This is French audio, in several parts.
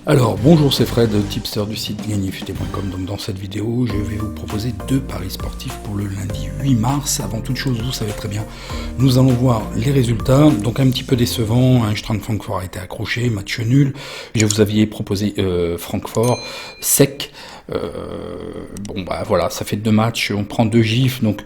Alors bonjour, c'est Fred, tipster du site gagnefut.com. Donc dans cette vidéo, je vais vous proposer deux paris sportifs pour le lundi 8 mars. Avant toute chose, vous savez très bien, nous allons voir les résultats. Donc un petit peu décevant, Eintracht Francfort a été accroché, match nul. Je vous avais proposé Francfort sec. Bon bah voilà, ça fait deux matchs, on prend deux gifs, donc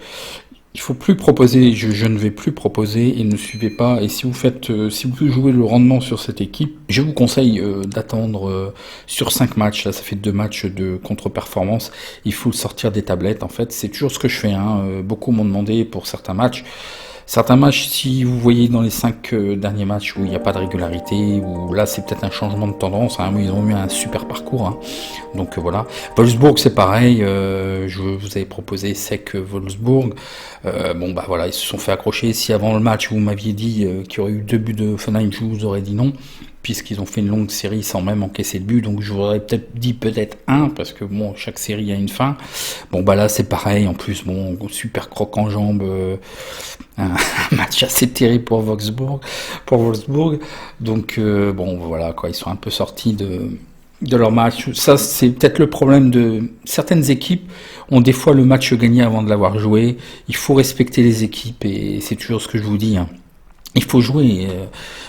il faut plus proposer, je ne vais plus proposer et ne suivez pas. Et si vous faites, si vous jouez le rendement sur cette équipe, je vous conseille d'attendre sur 5 matchs. Là, ça fait 2 matchs de contre-performance. Il faut le sortir des tablettes. En fait, c'est toujours ce que je fais. Beaucoup m'ont demandé pour certains matchs. Certains matchs, si vous voyez dans les 5 derniers matchs où il n'y a pas de régularité, où là c'est peut-être un changement de tendance, ils ont eu un super parcours. Donc voilà. Wolfsburg c'est pareil, je vous avais proposé sec Wolfsburg. Bon bah voilà, ils se sont fait accrocher. Si avant le match vous m'aviez dit qu'il y aurait eu 2 buts de Hoffenheim, je vous aurais dit non, puisqu'ils ont fait une longue série sans même encaisser de but, donc je vous aurais peut-être dit peut-être un, parce que bon, chaque série a une fin. Bon bah là c'est pareil, en plus bon, super croc en jambe, un match assez terrible pour Wolfsburg. Donc bon voilà quoi, ils sont un peu sortis de leur match. Ça c'est peut-être le problème de certaines équipes, ont des fois le match gagné avant de l'avoir joué. Il faut respecter les équipes et c'est toujours ce que je vous dis. Il faut jouer.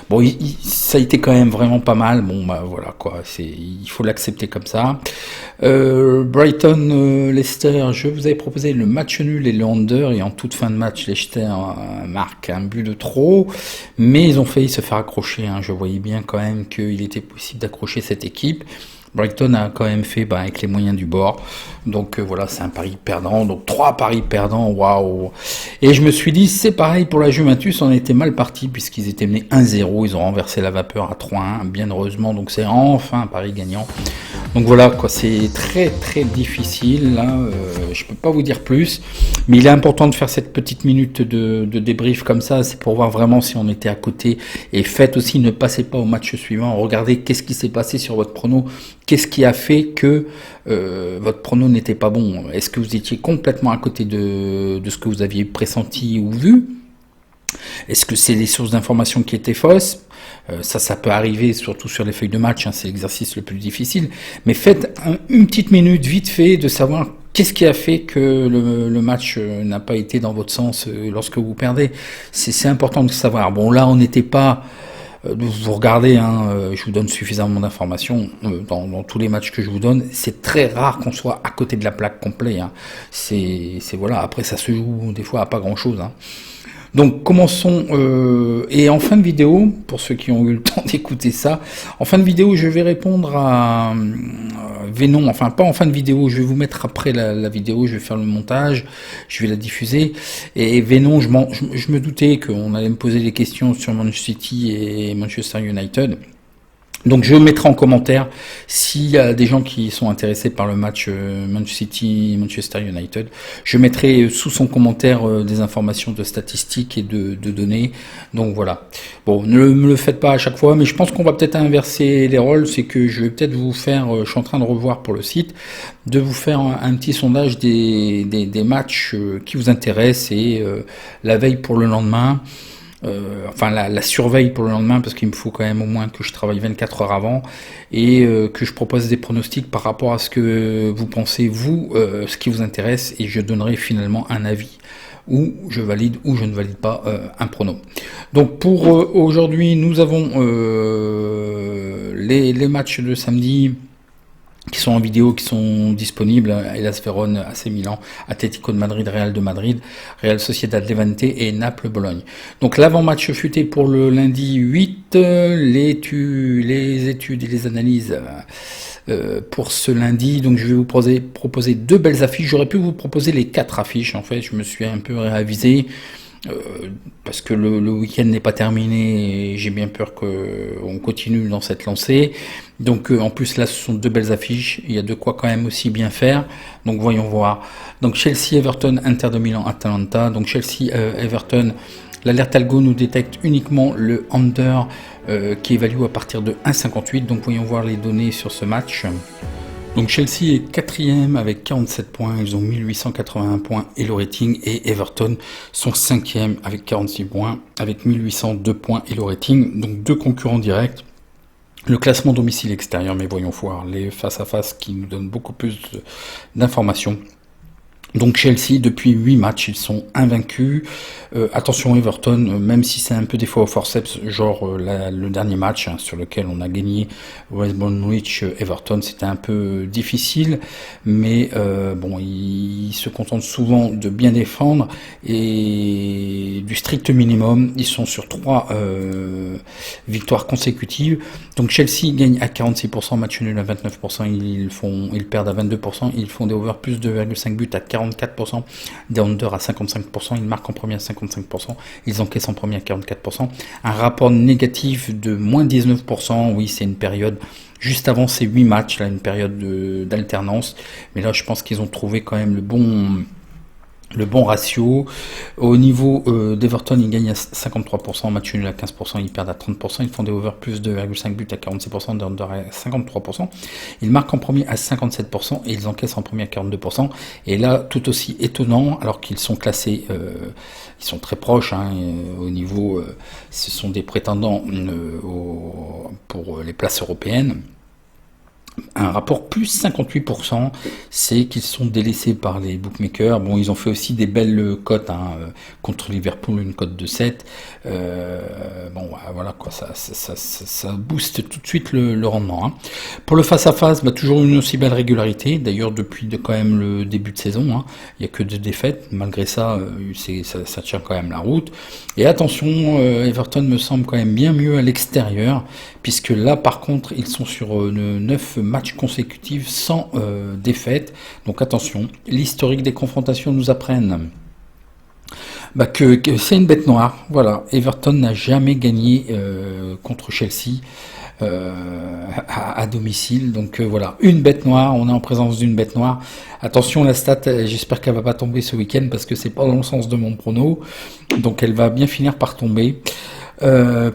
Bon, ça a été quand même vraiment pas mal. Bon, bah voilà quoi. Il faut l'accepter comme ça. Brighton, Leicester. Je vous avais proposé le match nul et le under. Et en toute fin de match, Leicester marque un but de trop, mais ils ont failli se faire accrocher. Je voyais bien quand même qu'il était possible d'accrocher cette équipe. Brighton a quand même fait avec les moyens du bord. Donc voilà, c'est un pari perdant. Donc 3 paris perdants, waouh. Et je me suis dit, c'est pareil pour la Juventus, on était mal parti puisqu'ils étaient menés 1-0. Ils ont renversé la vapeur à 3-1, bien heureusement. Donc c'est enfin un pari gagnant. Donc voilà, quoi, c'est très très difficile. Là, je peux pas vous dire plus. Mais il est important de faire cette petite minute de débrief comme ça. C'est pour voir vraiment si on était à côté. Et faites aussi, ne passez pas au match suivant. Regardez qu'est-ce qui s'est passé sur votre prono. Qu'est-ce qui a fait que votre prono n'était pas bon? Est-ce que vous étiez complètement à côté de ce que vous aviez pressenti ou vu? Est-ce que c'est les sources d'informations qui étaient fausses? Ça peut arriver, surtout sur les feuilles de match, c'est l'exercice le plus difficile. Mais faites une petite minute vite fait de savoir qu'est-ce qui a fait que le match n'a pas été dans votre sens lorsque vous perdez. C'est important de savoir. Bon, là, on n'était pas... Vous regardez, je vous donne suffisamment d'informations dans tous les matchs que je vous donne. C'est très rare qu'on soit à côté de la plaque complet. C'est voilà. Après, ça se joue des fois à pas grand-chose. Donc commençons, et en fin de vidéo, pour ceux qui ont eu le temps d'écouter ça, en fin de vidéo je vais répondre à Venom, enfin pas en fin de vidéo, je vais vous mettre après la vidéo, je vais faire le montage, je vais la diffuser, et Venom, je me doutais qu'on allait me poser des questions sur Manchester City et Manchester United. Donc je mettrai en commentaire s'il y a des gens qui sont intéressés par le match Manchester City-Manchester United. Je mettrai sous son commentaire des informations de statistiques et de données. Donc voilà. Bon, ne me le faites pas à chaque fois, mais je pense qu'on va peut-être inverser les rôles. C'est que je vais peut-être vous faire, je suis en train de revoir pour le site, de vous faire un petit sondage des matchs qui vous intéressent et la veille pour le lendemain. La surveille pour le lendemain, parce qu'il me faut quand même au moins que je travaille 24 heures avant et que je propose des pronostics par rapport à ce que vous pensez, vous, ce qui vous intéresse, et je donnerai finalement un avis où je valide ou je ne valide pas un prono. Donc pour aujourd'hui, nous avons les matchs de samedi qui sont en vidéo, qui sont disponibles: Hellas Vérone, AC Milan, Atlético de Madrid, Real de Madrid, Real Sociedad Levante et Naples-Bologne. Donc l'avant-match futé pour le lundi 8, les études et les analyses pour ce lundi. Donc je vais vous proposer 2 belles affiches. J'aurais pu vous proposer les 4 affiches, en fait, je me suis un peu réavisé. Parce que le week-end n'est pas terminé et j'ai bien peur qu'on continue dans cette lancée. Donc en plus là ce sont 2 belles affiches, il y a de quoi quand même aussi bien faire. Donc voyons voir. Donc Chelsea, Everton, Inter de Milan, Atalanta. Donc Chelsea, Everton, l'alerte algo nous détecte uniquement le under qui est évalué à partir de 1,58. Donc voyons voir les données sur ce match. Donc Chelsea est 4e avec 47 points, ils ont 1881 points et le rating, et Everton sont 5e avec 46 points avec 1802 points et le rating. Donc 2 concurrents directs. Le classement domicile extérieur, mais voyons voir les face-à-face qui nous donnent beaucoup plus d'informations. Donc Chelsea, depuis 8 matchs, ils sont invaincus. Attention Everton, même si c'est un peu des fois au forceps, genre le dernier match sur lequel on a gagné West Bromwich, Everton, c'était un peu difficile, mais bon, ils se contentent souvent de bien défendre et du strict minimum. Ils sont sur 3 victoires consécutives. Donc Chelsea gagne à 46%, match nul à 29%, ils perdent à 22%, ils font des over plus 2,5 buts à 44%, des under à 55%, ils marquent en premier à 55%, ils encaissent en premier à 44%, un rapport négatif de moins 19%, oui c'est une période juste avant ces 8 matchs, là une période d'alternance, mais là je pense qu'ils ont trouvé quand même le bon ratio. Au niveau d'Everton, ils gagnent à 53%, match nul à 15%, ils perdent à 30%, ils font des over plus 2,5 buts à 46%, des under à 53%, ils marquent en premier à 57% et ils encaissent en premier à 42%. Et là, tout aussi étonnant, alors qu'ils sont classés, ils sont très proches au niveau, ce sont des prétendants pour les places européennes. Un rapport plus 58%, c'est qu'ils sont délaissés par les bookmakers. Bon, ils ont fait aussi des belles cotes contre Liverpool, une cote de 7. Bon, voilà quoi, ça booste tout de suite le rendement. Hein. Pour le face-à-face, toujours une aussi belle régularité. D'ailleurs, depuis quand même le début de saison, il n'y a que 2 défaites. Malgré ça, ça tient quand même la route. Et attention, Everton me semble quand même bien mieux à l'extérieur, puisque là, par contre, ils sont sur 9 matchs consécutifs sans défaite. Donc attention, l'historique des confrontations nous apprennent que c'est une bête noire. Voilà, Everton n'a jamais gagné contre Chelsea à domicile. Donc voilà, une bête noire, on est en présence d'une bête noire. Attention, la stat, j'espère qu'elle va pas tomber ce week-end parce que c'est pas dans le sens de mon prono. Donc elle va bien finir par tomber.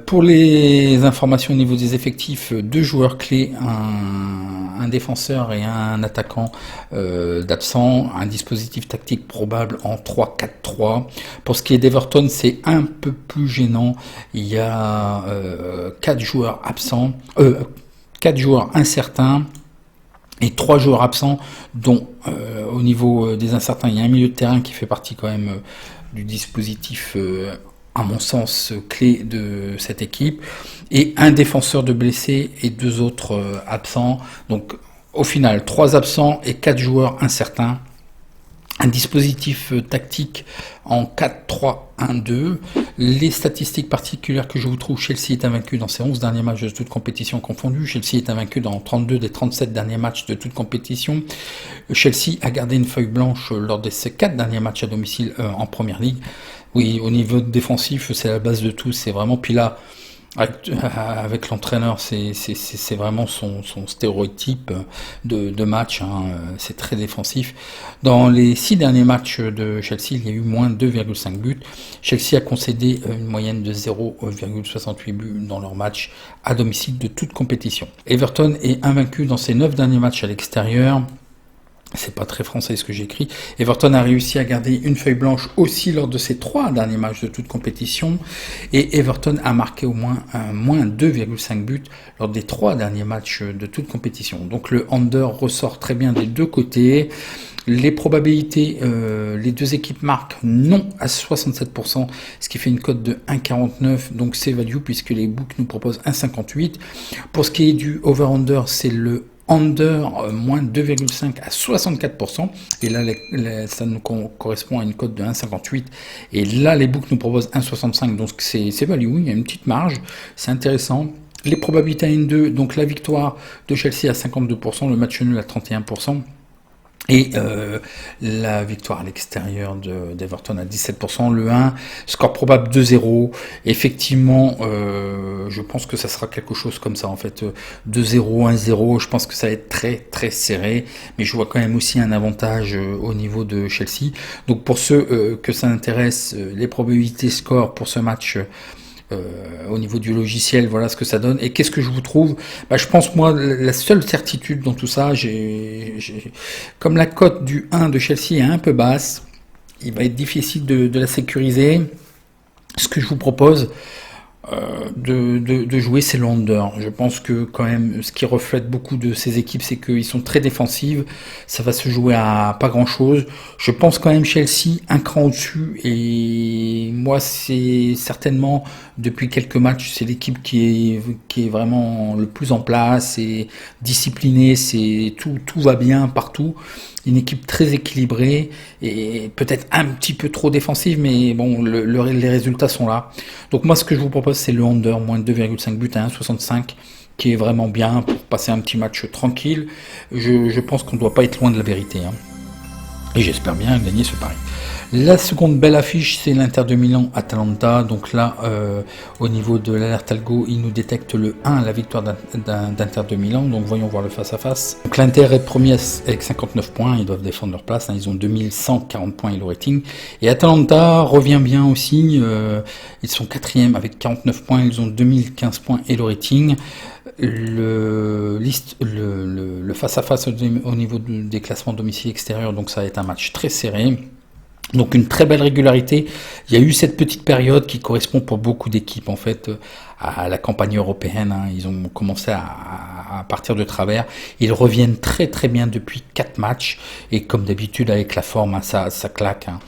Pour les informations au niveau des effectifs, 2 joueurs clés, un défenseur et un attaquant d'absent, un dispositif tactique probable en 3-4-3. Pour ce qui est d'Everton, c'est un peu plus gênant. Il y a 4 joueurs absents, 4 joueurs incertains et 3 joueurs absents, dont au niveau des incertains, il y a un milieu de terrain qui fait partie quand même du dispositif à mon sens, clé de cette équipe, et un défenseur de blessé et 2 autres absents. Donc, au final, 3 absents et 4 joueurs incertains. Un dispositif tactique en 4-3-1-2. Les statistiques particulières que je vous trouve, Chelsea est invaincu dans ses 11 derniers matchs de toute compétition confondue. Chelsea est invaincu dans 32 des 37 derniers matchs de toute compétition. Chelsea a gardé une feuille blanche lors de ses 4 derniers matchs à domicile en Première Ligue. Oui, au niveau défensif, c'est la base de tout. C'est vraiment, puis là, avec l'entraîneur, c'est vraiment son stéréotype de match. C'est très défensif. Dans les 6 derniers matchs de Chelsea, il y a eu moins 2,5 buts. Chelsea a concédé une moyenne de 0,68 buts dans leurs matchs à domicile de toute compétition. Everton est invaincu dans ses 9 derniers matchs à l'extérieur. C'est pas très français ce que j'écris. Everton a réussi à garder une feuille blanche aussi lors de ses 3 derniers matchs de toute compétition. Et Everton a marqué au moins moins 2,5 buts lors des 3 derniers matchs de toute compétition. Donc le under ressort très bien des 2 côtés. Les probabilités, les 2 équipes marquent non à 67%, ce qui fait une cote de 1,49, donc c'est value puisque les books nous proposent 1,58. Pour ce qui est du over-under, c'est le under moins 2,5 à 64%, et là ça nous correspond à une cote de 1,58, et là les books nous proposent 1,65, donc c'est value, il y a une petite marge, c'est intéressant. Les probabilités à N2, donc la victoire de Chelsea à 52%, le match nul à 31%, et la victoire à l'extérieur d'Everton à 17%, le 1, score probable 2-0. Effectivement, je pense que ça sera quelque chose comme ça en fait, 2-0, 1-0. Je pense que ça va être très très serré, mais je vois quand même aussi un avantage au niveau de Chelsea. Donc pour ceux que ça intéresse, les probabilités score pour ce match. Au niveau du logiciel, voilà ce que ça donne. Et qu'est-ce que je vous trouve ? Je pense, moi, la seule certitude dans tout ça, comme la cote du 1 de Chelsea est un peu basse, il va être difficile de la sécuriser. Ce que je vous propose, de jouer, c'est le under. Je pense que quand même, ce qui reflète beaucoup de ces équipes, c'est qu'ils sont très défensives. Ça va se jouer à pas grand-chose. Je pense quand même Chelsea un cran au-dessus. Et moi, c'est certainement depuis quelques matchs, c'est l'équipe qui est vraiment le plus en place et disciplinée. C'est tout va bien partout. Une équipe très équilibrée et peut-être un petit peu trop défensive, mais bon, les résultats sont là. Donc moi, ce que je vous propose, c'est le under, moins de 2,5 buts à 1,65, qui est vraiment bien pour passer un petit match tranquille. Je pense qu'on ne doit pas être loin de la vérité, hein. Et j'espère bien gagner ce pari. La seconde belle affiche, c'est l'Inter de Milan-Atalanta. Donc là, au niveau de l'alerte algo, il nous détecte le 1, la victoire d'Inter de Milan. Donc voyons voir le face-à-face. Donc l'Inter est premier avec 59 points. Ils doivent défendre leur place, hein. Ils ont 2140 points et le rating. Et Atalanta revient bien aussi. Ils sont quatrième avec 49 points. Ils ont 2015 points et le rating. Le face-à-face au niveau des classements domicile extérieur, donc ça va être un match très serré. Donc une très belle régularité. Il y a eu cette petite période qui correspond pour beaucoup d'équipes en fait à la campagne européenne, hein. Ils ont commencé à partir de travers. Ils reviennent très très bien depuis 4 matchs et comme d'habitude avec la forme, hein, ça claque, hein.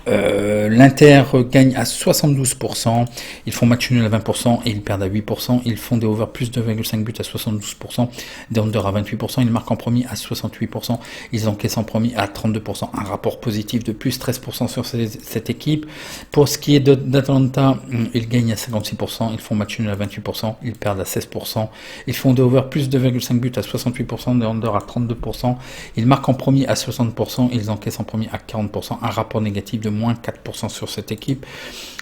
L'Inter gagne à 72%, ils font match nul à 20% et ils perdent à 8%, ils font des over plus 2,5 buts à 72%, des under à 28%, ils marquent en premier à 68%, ils encaissent en premier à 32%, un rapport positif de plus 13% sur cette équipe. Pour ce qui est d'Atalanta, ils gagnent à 56%, ils font match nul à 28%, ils perdent à 16%, ils font des over plus 2,5 buts à 68%, des under à 32%, ils marquent en premier à 60%, ils encaissent en premier à 40%, un rapport négatif de moins 4% sur cette équipe.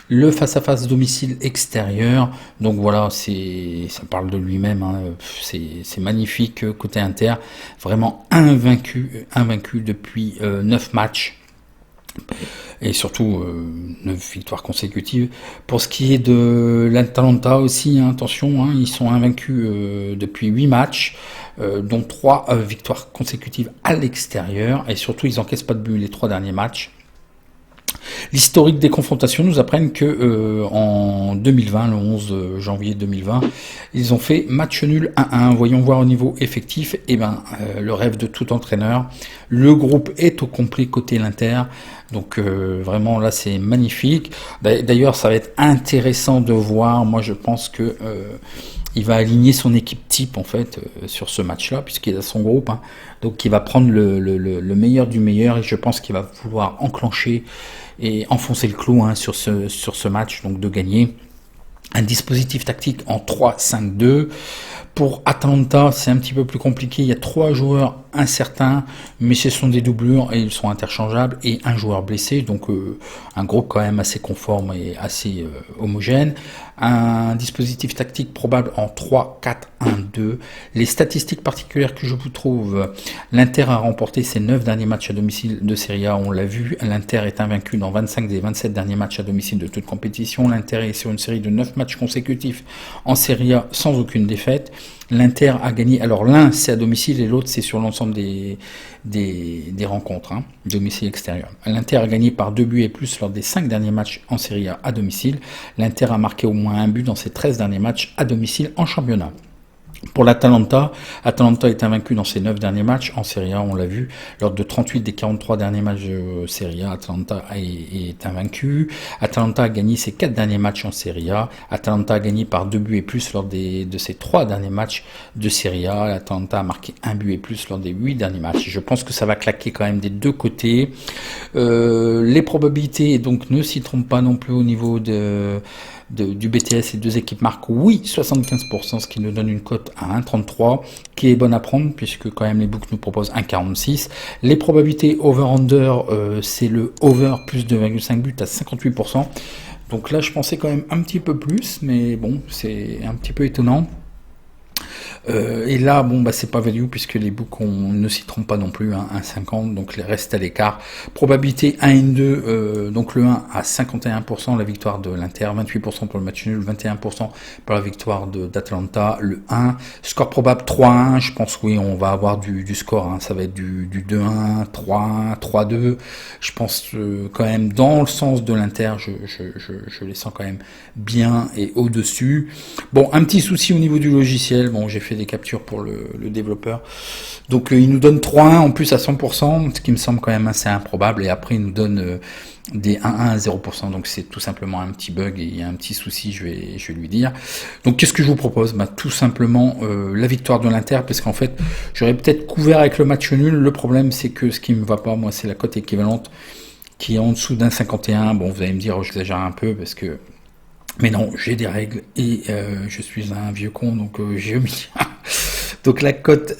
Le face-à-face domicile extérieur, donc voilà, ça parle de lui-même, hein. C'est magnifique côté Inter, vraiment invaincu depuis 9 matchs. Et surtout 9 victoires consécutives. Pour ce qui est de l'Atalanta aussi, hein, attention, hein, ils sont invaincus depuis 8 matchs, dont 3 victoires consécutives à l'extérieur, et surtout ils n'encaissent pas de but les 3 derniers matchs. L'historique des confrontations nous apprennent que en 2020, le 11 janvier 2020, ils ont fait match nul 1-1. Voyons voir au niveau effectif, le rêve de tout entraîneur. Le groupe est au complet côté l'Inter, donc vraiment là c'est magnifique. D'ailleurs ça va être intéressant de voir, moi je pense que il va aligner son équipe type en fait sur ce match-là, puisqu'il a son groupe, hein. Donc il va prendre le meilleur du meilleur, et je pense qu'il va vouloir enclencher et enfoncer le clou, hein, sur ce match, donc de gagner. Un dispositif tactique en 3-5-2. Pour Atalanta, c'est un petit peu plus compliqué. Il y a 3 joueurs incertains, mais ce sont des doublures et ils sont interchangeables, et un joueur blessé, donc un groupe quand même assez conforme et assez homogène. Un dispositif tactique probable en 3-4-1-2. Les statistiques particulières que je vous trouve: l'Inter a remporté ses 9 derniers matchs à domicile de Serie A, on l'a vu. L'Inter est invaincu dans 25 des 27 derniers matchs à domicile de toute compétition. L'Inter est sur une série de 9 matchs consécutifs en Serie A sans aucune défaite. L'Inter a gagné, alors l'un c'est à domicile et l'autre c'est sur l'ensemble des rencontres, hein, domicile extérieur. L'Inter a gagné par 2 buts et plus lors des 5 derniers matchs en Serie A à domicile. L'Inter a marqué au moins un but dans ses 13 derniers matchs à domicile en championnat. Pour l'Atalanta, Atalanta est invaincu dans ses 9 derniers matchs en Serie A, on l'a vu. Lors de 38 des 43 derniers matchs de Serie A, Atalanta est invaincu. Atalanta a gagné ses 4 derniers matchs en Serie A. Atalanta a gagné par 2 buts et plus lors de ses 3 derniers matchs de Serie A. Atalanta a marqué 1 but et plus lors des 8 derniers matchs. Je pense que ça va claquer quand même des deux côtés. Les probabilités donc ne s'y trompent pas non plus au niveau du BTS. Les deux équipes marquent oui 75%, ce qui nous donne une cote à 1,33 qui est bonne à prendre, puisque quand même les books nous proposent 1,46. Les probabilités over-under, c'est le over plus 2,5 buts à 58%. Donc là je pensais quand même un petit peu plus, mais bon, c'est un petit peu étonnant. Et là, bon, bah, c'est pas value puisque les books ne s'y trompent pas non plus, hein, 1,50, donc les restes à l'écart. Probabilité 1 et 2, donc le 1 à 51%, la victoire de l'Inter, 28% pour le match nul, 21% pour la victoire d'Atalanta, le 1. Score probable 3-1, je pense oui, on va avoir du score, hein, ça va être du 2-1, 3-1, 3-2. Je pense quand même dans le sens de l'Inter, je les sens quand même bien et au-dessus. Bon, un petit souci au niveau du logiciel, bon, j'ai fait des captures pour le développeur. Donc il nous donne 3-1 en plus à 100%, ce qui me semble quand même assez improbable, et après il nous donne des 1-1 à 0%, donc c'est tout simplement un petit bug et il y a un petit souci, je vais lui dire. Donc qu'est-ce que je vous propose? Bah, tout simplement la victoire de l'Inter, parce qu'en fait j'aurais peut-être couvert avec le match nul. Le problème c'est que ce qui me va pas, moi, c'est la cote équivalente qui est en dessous d'un 51. Bon, vous allez me dire, oh, j'exagère un peu parce que... Mais non, j'ai des règles et je suis un vieux con, donc j'ai mis... Donc la cote,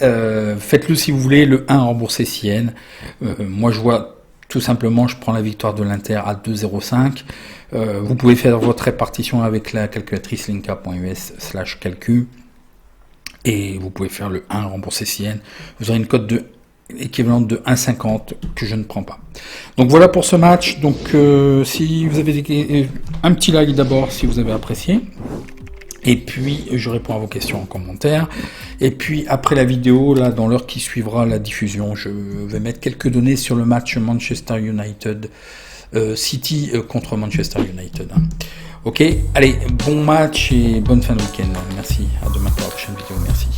faites-le si vous voulez, le 1 remboursé CN. Moi je vois tout simplement, je prends la victoire de l'Inter à 2,05. Vous pouvez faire votre répartition avec la calculatrice linka.us/calcul. Et vous pouvez faire le 1 remboursé CN. Vous aurez une cote équivalente de 1,50 que je ne prends pas. Donc voilà pour ce match. Donc si vous avez un petit like d'abord si vous avez apprécié. Et puis, je réponds à vos questions en commentaire. Et puis, après la vidéo, là, dans l'heure qui suivra la diffusion, je vais mettre quelques données sur le match Manchester United City contre Manchester United. Hein. Ok, allez, bon match et bonne fin de week-end. Merci, à demain pour la prochaine vidéo. Merci.